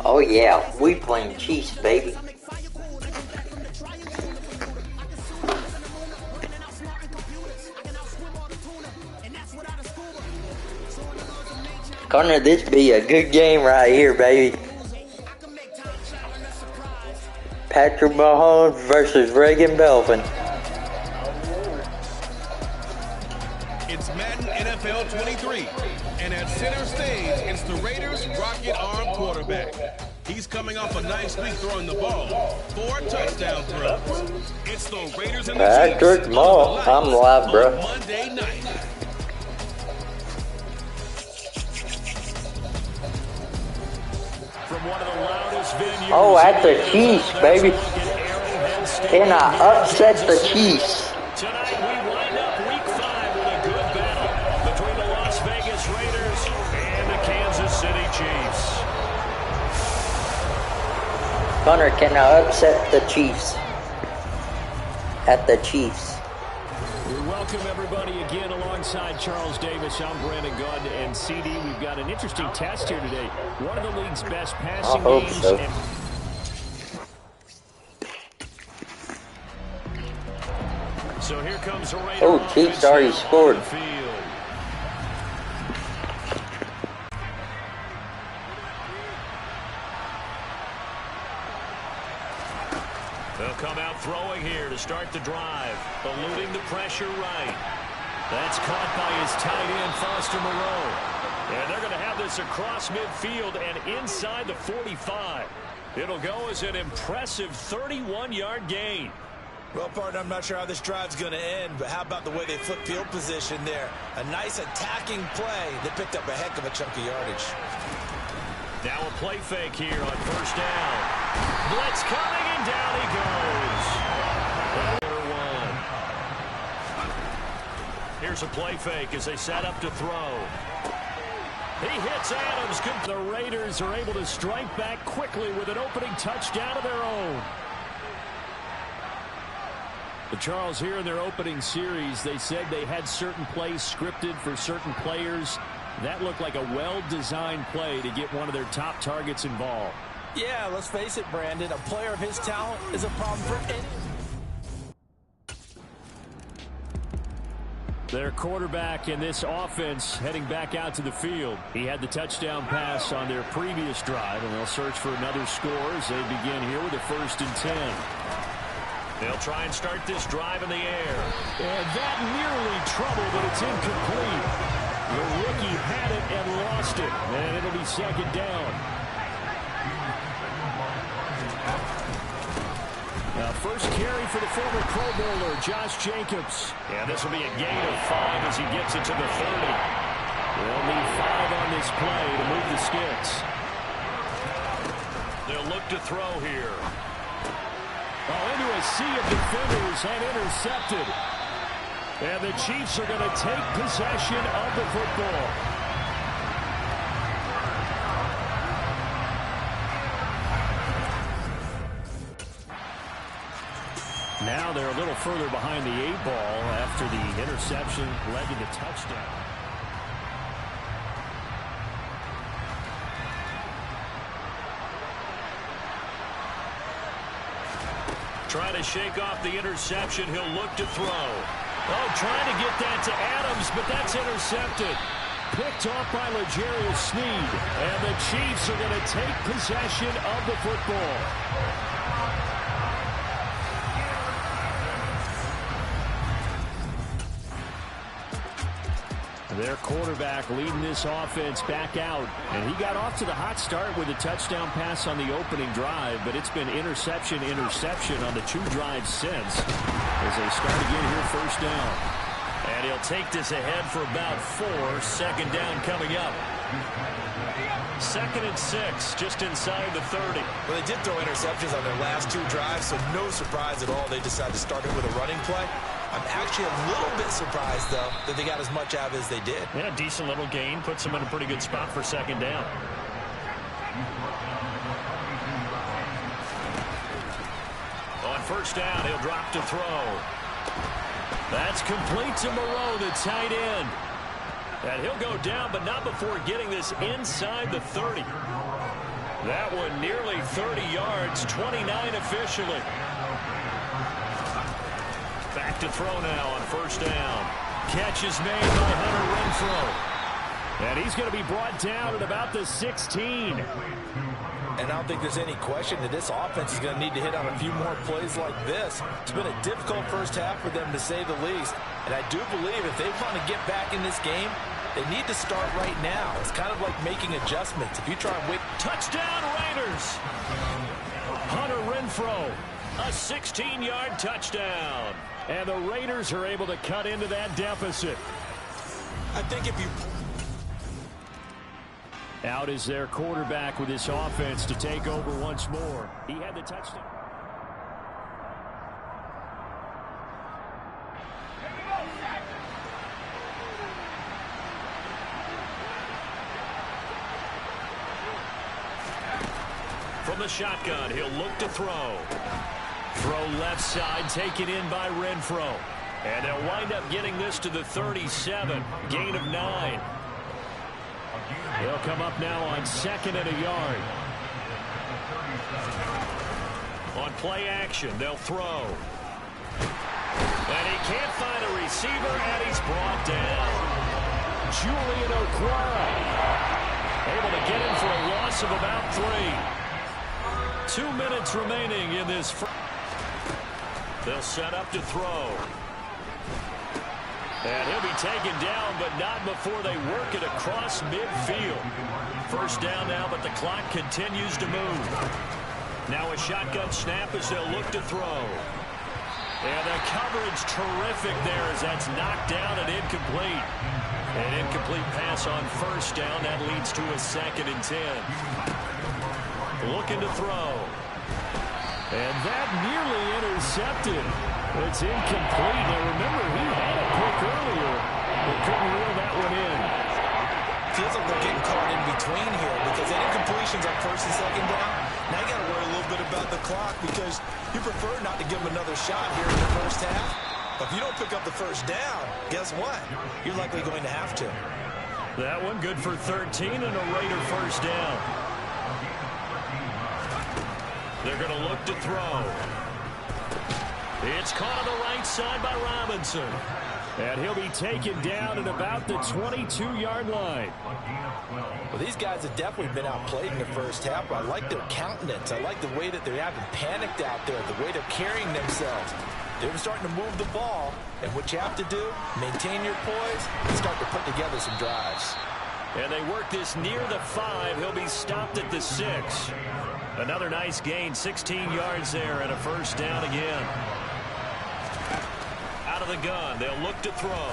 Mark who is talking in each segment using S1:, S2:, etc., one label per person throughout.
S1: Oh yeah, we playing Chiefs, baby. Connor, this be a good game right here, baby. Patrick Mahomes versus Reagan Belvin.
S2: It's Madden NFL 23, and at center stage, it's the Raiders' rocket arm quarterback. He's coming off a nice week throwing the ball. 4 touchdown throws. It's the Raiders and the
S1: Patrick Mahomes. I'm live, bro.
S2: Monday night.
S3: From one of the loudest venues.
S1: Oh, at the Chiefs, baby. Can I upset the Chiefs?
S3: Tonight we wind up week 5 with a good battle between the Las Vegas Raiders and the Kansas City Chiefs.
S1: Connor, can I upset the Chiefs? At the Chiefs.
S3: We welcome everybody again alongside Charles Davis. I'm Brandon Gunn, and CD, we've got an interesting test here today. One of the league's best passing games.
S1: So.
S3: So here comes the Raiders.
S1: Oh, Chiefs already scored.
S3: They'll come out throwing here to start the drive, eluding the pressure right. That's caught by his tight end, Foster Moreau. And they're going to have this across midfield and inside the 45. It'll go as an impressive 31-yard gain.
S4: Well, partner, I'm not sure how this drive's going to end, but how about the way they flip field position there? A nice attacking play that picked up a heck of a chunk of yardage.
S3: Now a play fake here on first down. Blitz coming, and down he goes. Here's a play fake as they set up to throw. He hits Adams. The Raiders are able to strike back quickly with an opening touchdown of their own. But Charles, here in their opening series, they said they had certain plays scripted for certain players. That looked like a well-designed play to get one of their top targets involved.
S4: Yeah, let's face it, Brandon. A player of his talent is a problem for any.
S3: Their quarterback in this offense heading back out to the field. He had the touchdown pass on their previous drive, and they'll search for another score as they begin here with a 1st and 10. They'll try and start this drive in the air. And that nearly trouble, but it's incomplete. The rookie had it and lost it, and it'll be 2nd down. Now, first carry for the former Pro Bowler, Josh Jacobs. And this will be a gain of 5 as he gets it to the 30. They'll need 5 on this play to move the sticks. They'll look to throw here. Oh, into a sea of defenders and intercepted. And the Chiefs are going to take possession of the football. Now they're a little further behind the 8-ball after the interception led to the touchdown. Trying to shake off the interception. He'll look to throw. Oh, trying to get that to Adams, but that's intercepted. Picked off by L'Jarius Sneed. And the Chiefs are going to take possession of the football. Their quarterback leading this offense back out. And he got off to the hot start with a touchdown pass on the opening drive, but it's been interception on the 2 drives since as they start again here 1st down. And he'll take this ahead for about 4. 2nd down coming up. 2nd and 6, just inside the 30.
S4: Well, they did throw interceptions on their last 2 drives, so no surprise at all they decided to start it with a running play. I'm actually a little bit surprised, though, that they got as much out of it as they did.
S3: Yeah, decent little gain. Puts them in a pretty good spot for 2nd down. On 1st down, he'll drop to throw. That's complete to Moreau, the tight end. And he'll go down, but not before getting this inside the 30. That one nearly 30 yards, 29 officially. Back to throw now on first down. Catch is made by Hunter Renfrow. And he's going to be brought down at about the 16.
S4: And I don't think there's any question that this offense is going to need to hit on a few more plays like this. It's been a difficult first half for them, to say the least. And I do believe if they want to get back in this game, they need to start right now. It's kind of like making adjustments. If you try and wait.
S3: Touchdown, Raiders! Hunter Renfrow, a 16-yard touchdown. And the Raiders are able to cut into that deficit.
S4: I think if you...
S3: Out is their quarterback with this offense to take over once more. He had the touchdown. From the shotgun, he'll look to throw. Throw left side, taken in by Renfrow. And they'll wind up getting this to the 37. Gain of 9. They'll come up now on 2nd and a yard. On play action, they'll throw. And he can't find a receiver, and he's brought down. Julian Okwara able to get him for a loss of about 3. 2 minutes remaining in this. They'll set up to throw. And he'll be taken down, but not before they work it across midfield. First down now, but the clock continues to move. Now a shotgun snap as they'll look to throw. And the coverage terrific there as that's knocked down and incomplete. An incomplete pass on first down. That leads to a 2nd and 10. Looking to throw. And that nearly intercepted. It's incomplete. Now remember, he had a pick earlier, but couldn't reel that one in.
S4: Feels like they're getting caught in between here because any completions on first and second down, now you got to worry a little bit about the clock because you prefer not to give them another shot here in the first half. But if you don't pick up the first down, guess what? You're likely going to have to.
S3: That one good for 13 and a Raider first down. They're going to look to throw. It's caught on the right side by Robinson. And he'll be taken down at about the 22-yard line.
S4: Well, these guys have definitely been outplayed in the first half, but I like their countenance. I like the way that they haven't panicked out there, the way they're carrying themselves. They're starting to move the ball, and what you have to do, maintain your poise and start to put together some drives.
S3: And they work this near the 5. He'll be stopped at the 6. Another nice gain, 16 yards there, and a first down again. Out of the gun, they'll look to throw.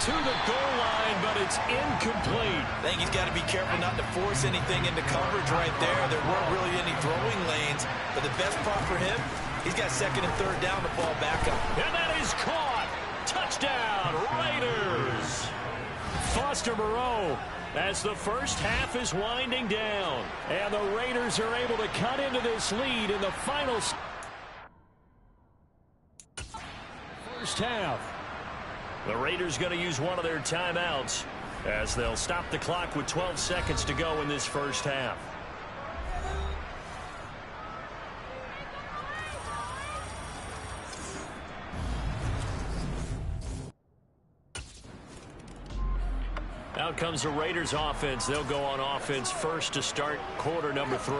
S3: To the goal line, but it's incomplete.
S4: I think he's got to be careful not to force anything into coverage right there. There weren't really any throwing lanes, but the best part for him, he's got 2nd and 3rd down to fall back up.
S3: And that is caught. Touchdown, Raiders. Foster Moreau as the first half is winding down. And the Raiders are able to cut into this lead in the final first half. The Raiders going to use one of their timeouts as they'll stop the clock with 12 seconds to go in this first half. Out comes the Raiders offense. They'll go on offense first to start quarter number 3.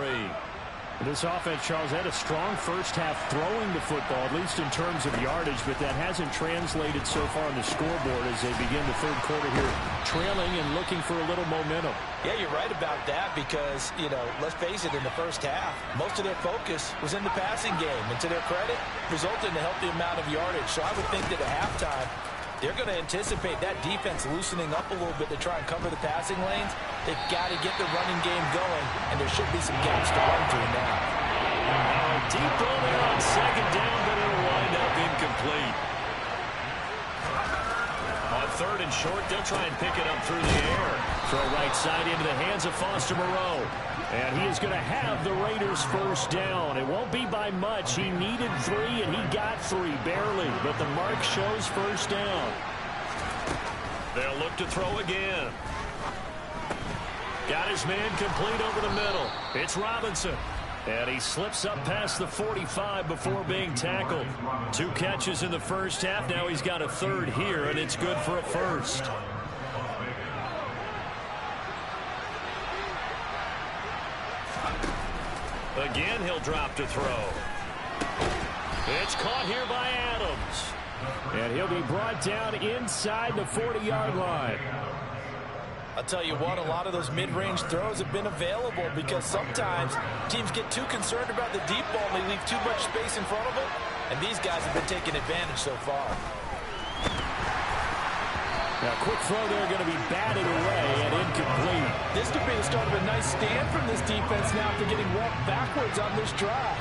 S3: This offense, Charles, had a strong first half throwing the football, at least in terms of yardage, but that hasn't translated so far on the scoreboard as they begin the third quarter here, trailing and looking for a little momentum.
S4: Yeah, you're right about that because, you know, let's face it, in the first half, most of their focus was in the passing game, and to their credit, resulted in a healthy amount of yardage. So I would think that at halftime, they're going to anticipate that defense loosening up a little bit to try and cover the passing lanes. They've got to get the running game going, and there should be some gaps to run through now.
S3: Deep ball there on 2nd down, but it'll wind up incomplete. On 3rd and short, they'll try and pick it up through the air. Throw right side into the hands of Foster Moreau. And he is going to have the Raiders first down. It won't be by much. He needed 3, and he got 3, barely. But the mark shows first down. They'll look to throw again. Got his man complete over the middle. It's Robinson. And he slips up past the 45 before being tackled. 2 catches in the first half. Now he's got a third here, and it's good for a first. Again, he'll drop to throw. It's caught here by Adams. And he'll be brought down inside the 40-yard line.
S4: I'll tell you what, a lot of those mid-range throws have been available because sometimes teams get too concerned about the deep ball and they leave too much space in front of them. And these guys have been taking advantage so far.
S3: Now, quick throw there going to be batted away and incomplete.
S4: This could be the start of a nice stand from this defense now after getting walked backwards on this drive.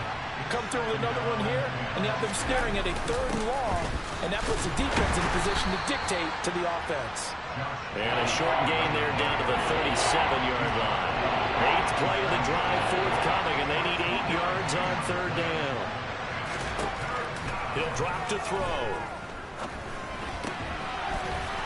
S4: Come through with another one here, and you have them staring at a 3rd and long, and that puts the defense in a position to dictate to the offense.
S3: And a short gain there down to the 37-yard line. 8th play of the drive forthcoming, and they need 8 yards on 3rd down. He'll drop to throw.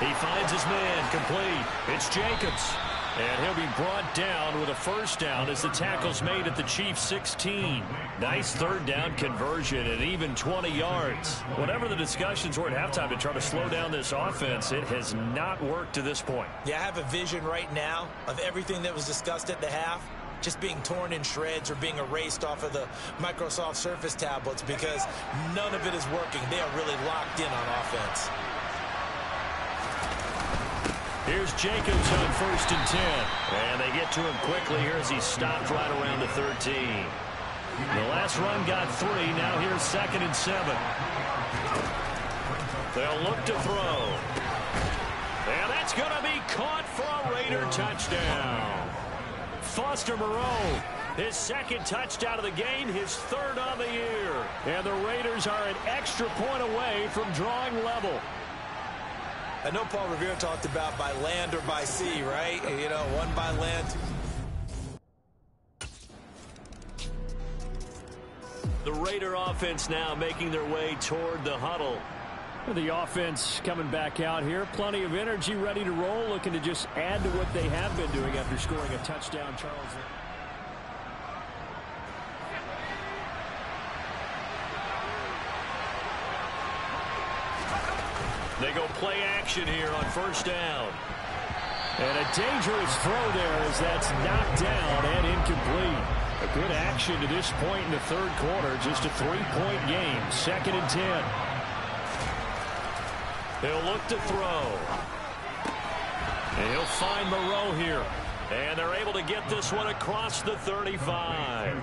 S3: He finds his man complete. It's Jacobs. And he'll be brought down with a first down as the tackle's made at the Chiefs' 16. Nice 3rd down conversion and even 20 yards. Whatever the discussions were at halftime to try to slow down this offense, it has not worked to this point.
S4: Yeah, I have a vision right now of everything that was discussed at the half just being torn in shreds or being erased off of the Microsoft Surface tablets because none of it is working. They are really locked in on offense.
S3: Here's Jacobs on 1st and 10. And they get to him quickly here as he stopped right around the 13. The last run got 3. Now here's 2nd and 7. They'll look to throw. And that's going to be caught for a Raider touchdown. Foster Moreau, his 2nd touchdown of the game, his 3rd on the year. And the Raiders are an extra point away from drawing level.
S4: I know Paul Revere talked about by land or by sea, right? You know, one by land.
S3: The Raider offense now making their way toward the huddle. The offense coming back out here. Plenty of energy, ready to roll, looking to just add to what they have been doing after scoring a touchdown, Charles. They go play action here on 1st down. And a dangerous throw there as that's knocked down and incomplete. A good action to this point in the 3rd quarter. Just a 3-point game. 2nd and 10. He'll look to throw. And he'll find Moreau here. And they're able to get this one across the 35.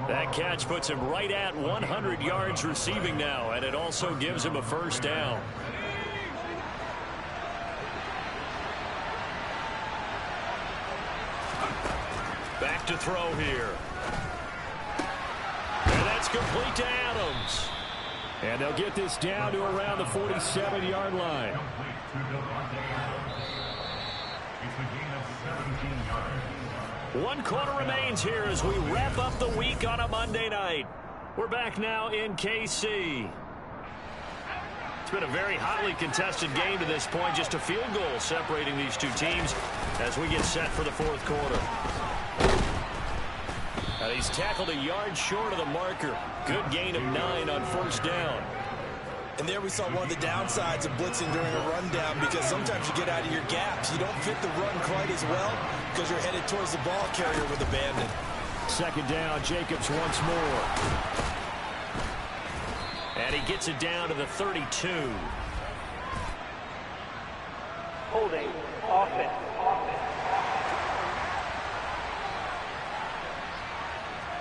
S3: That catch puts him right at 100 yards receiving now. And it also gives him a 1st down. Back to throw here. And that's complete to Adams. And they'll get this down to around the 47-yard line. One quarter remains here as we wrap up the week on a Monday night. We're back now in KC. It's been a very hotly contested game to this point. Just a field goal separating these two teams as we get set for the 4th quarter. And he's tackled a yard short of the marker. Good gain of 9 on 1st down.
S4: And there we saw one of the downsides of blitzing during a rundown because sometimes you get out of your gaps. You don't fit the run quite as well because you're headed towards the ball carrier with abandon.
S3: 2nd down, Jacobs once more. And he gets it down to the 32.
S5: Holding, offense.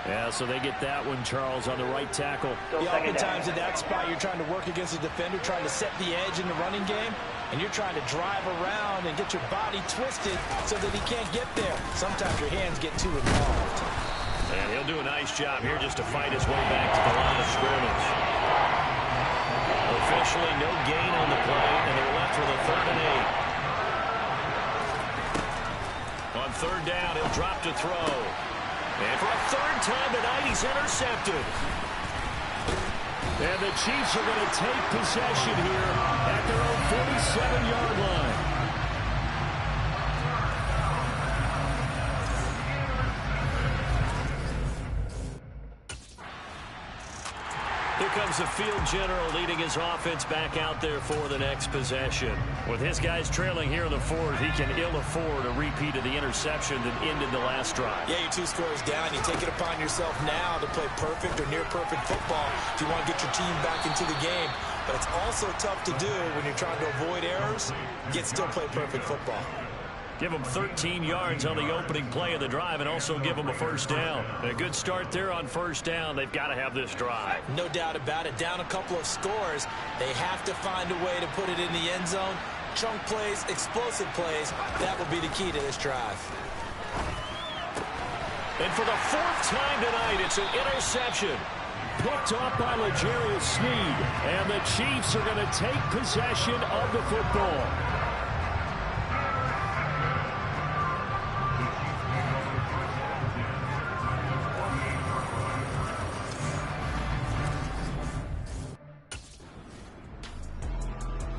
S3: Yeah, so they get that one, Charles, on the right tackle.
S4: Yeah, oftentimes in that spot, you're trying to work against a defender, trying to set the edge in the running game, and you're trying to drive around and get your body twisted so that he can't get there. Sometimes your hands get too involved.
S3: And he'll do a nice job here just to fight his way back to the line of scrimmage. Officially no gain on the play, and they're left with a 3rd and 8. On 3rd down, he'll drop to throw. And for a 3rd time tonight, he's intercepted. And the Chiefs are going to take possession here at their own 47-yard line. Here comes the field general leading his offense back out there for the next possession. With his guys trailing here in the fourth, he can ill afford a repeat of the interception that ended the last drive.
S4: Yeah, you're 2 scores down. You take it upon yourself now to play perfect or near perfect football if you want to get your team back into the game. But it's also tough to do when you're trying to avoid errors, yet still play perfect football.
S3: Give them 13 yards on the opening play of the drive and also give them a first down. A good start there on first down. They've got to have this drive.
S4: No doubt about it. Down a couple of scores. They have to find a way to put it in the end zone. Chunk plays, explosive plays. That will be the key to this drive.
S3: And for the 4th time tonight, it's an interception. Picked off by L'Jarius Sneed. And the Chiefs are going to take possession of the football.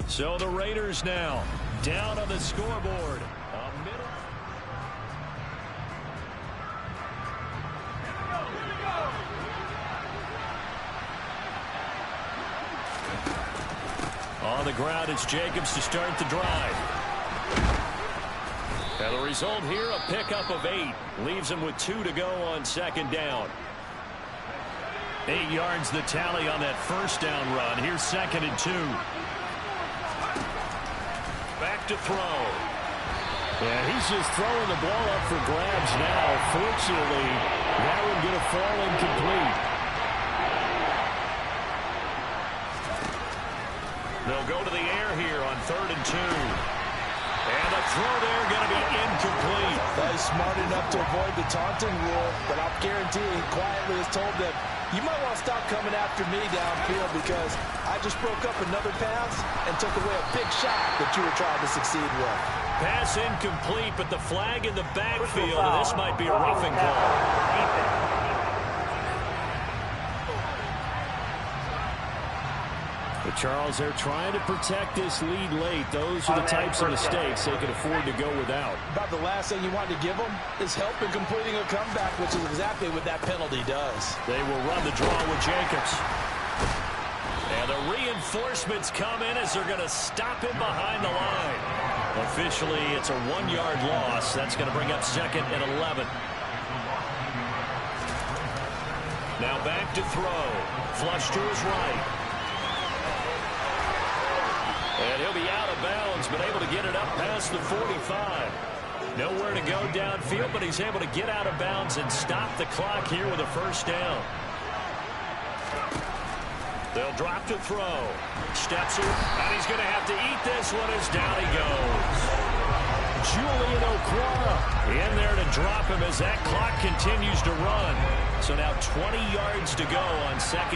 S3: So the Raiders now down on the scoreboard. On the ground, it's Jacobs to start the drive. And the result here, a pickup of 8. Leaves him with 2 to go on second down. 8 yards the tally on that first down run. Here's 2nd and 2. Back to throw. Yeah, he's just throwing the ball up for grabs now. Fortunately, that one going to fall incomplete. They'll go to the air here on 3rd and 2. And the throw there going to be incomplete.
S4: He's smart enough to avoid the taunting rule, but I'll guarantee he quietly has told them, you might want to stop coming after me downfield because I just broke up another pass and took away a big shot that you were trying to succeed with.
S3: Pass incomplete, but the flag in the backfield, and this might be a roughing call. But Charles, they're trying to protect this lead late. Those are the types of mistakes they can afford to go without.
S4: About the last thing you want to give them is help in completing a comeback, which is exactly what that penalty does.
S3: They will run the draw with Jacobs. And the reinforcements come in as they're going to stop him behind the line. Officially, it's a 1-yard loss. That's going to bring up 2nd and 11. Now back to throw. Flush to his right. And he'll be out of bounds, but able to get it up past the 45. Nowhere to go downfield, but he's able to get out of bounds and stop the clock here with a first down. They'll drop to throw. Steps it, and he's going to have to eat this one as down he goes. Julian Okwara in there to drop him as that clock continues to run. So now 20 yards to go on 2nd.